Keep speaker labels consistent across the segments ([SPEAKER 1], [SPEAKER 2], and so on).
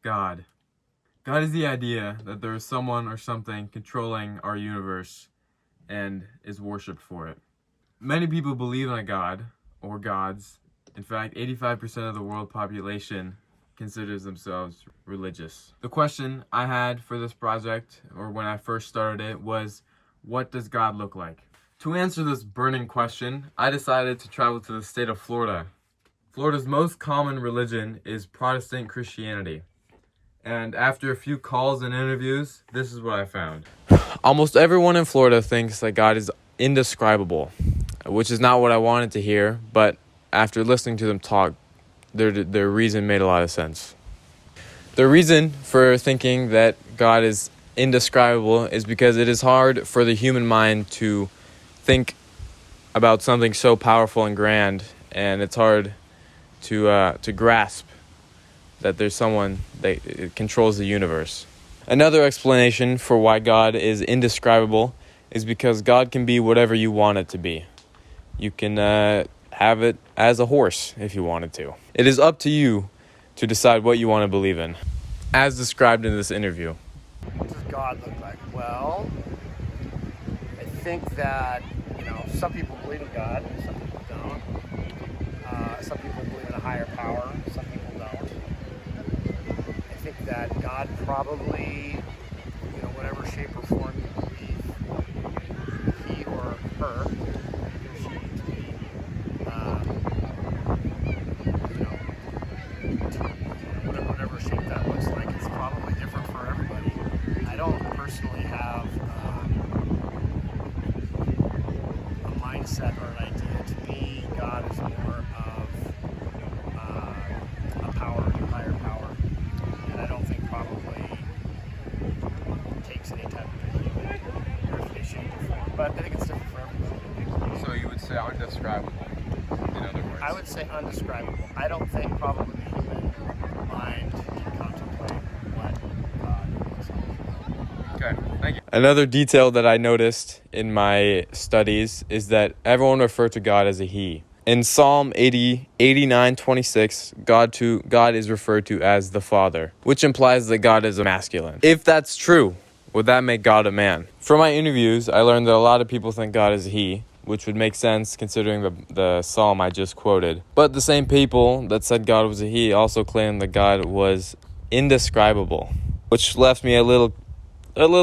[SPEAKER 1] God. God is the idea that there is someone or something controlling our universe and is worshipped for it. Many people believe in a God or gods. In fact, 85% of the world population considers themselves religious. The question I had for this project, or when I first started it, was, what does God look like? To answer this burning question, I decided to travel to the state of Florida. Florida's most common religion is Protestant Christianity. And after a few calls and interviews, this is what I found. Almost everyone in Florida thinks that God is indescribable, which is not what I wanted to hear, but after listening to them talk, their reason made a lot of sense. The reason for thinking that God is indescribable is because it is hard for the human mind to think about something so powerful and grand, and it's hard to grasp that there's someone that controls the universe. Another explanation for why God is indescribable is because God can be whatever you want it to be. You can have it as a horse if you wanted to. It is up to you to decide what you want to believe in, as described in this interview.
[SPEAKER 2] What does God look like? Well, I think that, some people believe in God, some people don't. Some people believe in a higher power, some people don't. I think that God probably, whatever shape or form you believe he or her, he or she to be, whatever shape that looks like, it's probably different for everybody. I don't personally have a mindset or an idea. To me, God is more of a power, a higher power, and I don't think probably takes any type of human earthly shape or form. But I think it's different for everybody.
[SPEAKER 1] So you would say undescribable, in other words?
[SPEAKER 2] I would say undescribable. I don't think probably the human mind can contemplate what God looks like.
[SPEAKER 1] Okay, thank you. Another detail that I noticed in my studies is that everyone referred to God as a he. In Psalm 89:26, God is referred to as the Father, which implies that God is a masculine. If that's true, would that make God a man? From my interviews, I learned that a lot of people think God is a he, which would make sense considering the psalm I just quoted. But the same people that said God was a he also claimed that God was indescribable, which left me a little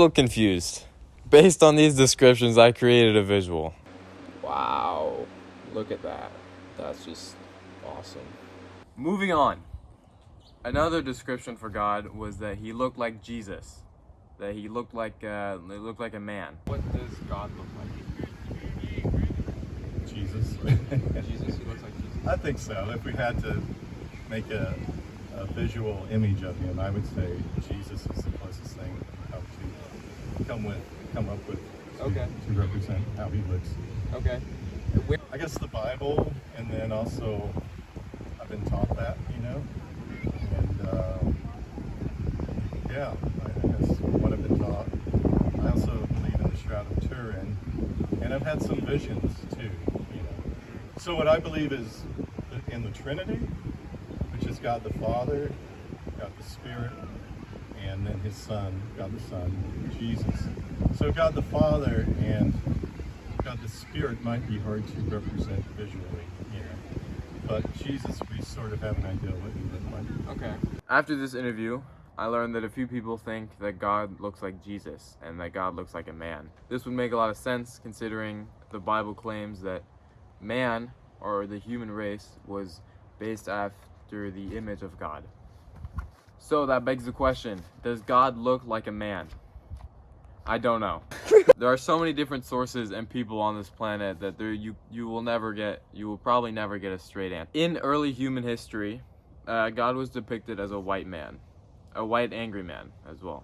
[SPEAKER 1] confused. Based on these descriptions, I created a visual. Wow, look at that. That's just awesome. Moving on. Another description for God was that he looked like Jesus. That he looked like a man. What does God look like?
[SPEAKER 3] Jesus.
[SPEAKER 1] Jesus, he looks like Jesus.
[SPEAKER 3] I think so. If we had to make a visual image of him, I would say Jesus is the closest thing how to come up with to represent how he looks.
[SPEAKER 1] Okay.
[SPEAKER 3] I guess the Bible, and then also I've been taught that, and I guess what I've been taught. I also believe in the Shroud of Turin, and I've had some visions too. So what I believe is in the Trinity, which is God the Father, God the Spirit, and then his Son, God the Son, Jesus. So God the Father and God the Spirit might be hard to represent visually, but Jesus, we sort of have an idea what he looked like.
[SPEAKER 1] Okay. After this interview, I learned that a few people think that God looks like Jesus and that God looks like a man. This would make a lot of sense considering the Bible claims that man, or the human race, was based after the image of God. So that begs the question, does God look like a man? I don't know. There are so many different sources and people on this planet that you will probably never get a straight answer. In early human history, God was depicted as a white man, a white angry man as well.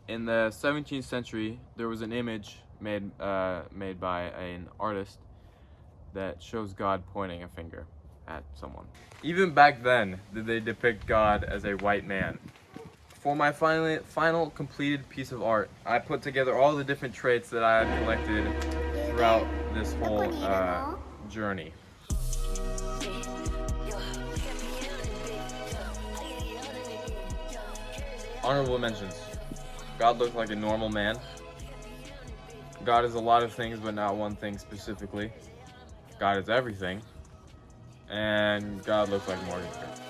[SPEAKER 1] In the 17th century, there was an image made by an artist that shows God pointing a finger at someone. Even back then, did they depict God as a white man. For my final completed piece of art, I put together all the different traits that I had collected throughout this whole journey. Honorable mentions. God looked like a normal man. God is a lot of things, but not one thing specifically. God is everything. And God looks like Morgan Freeman.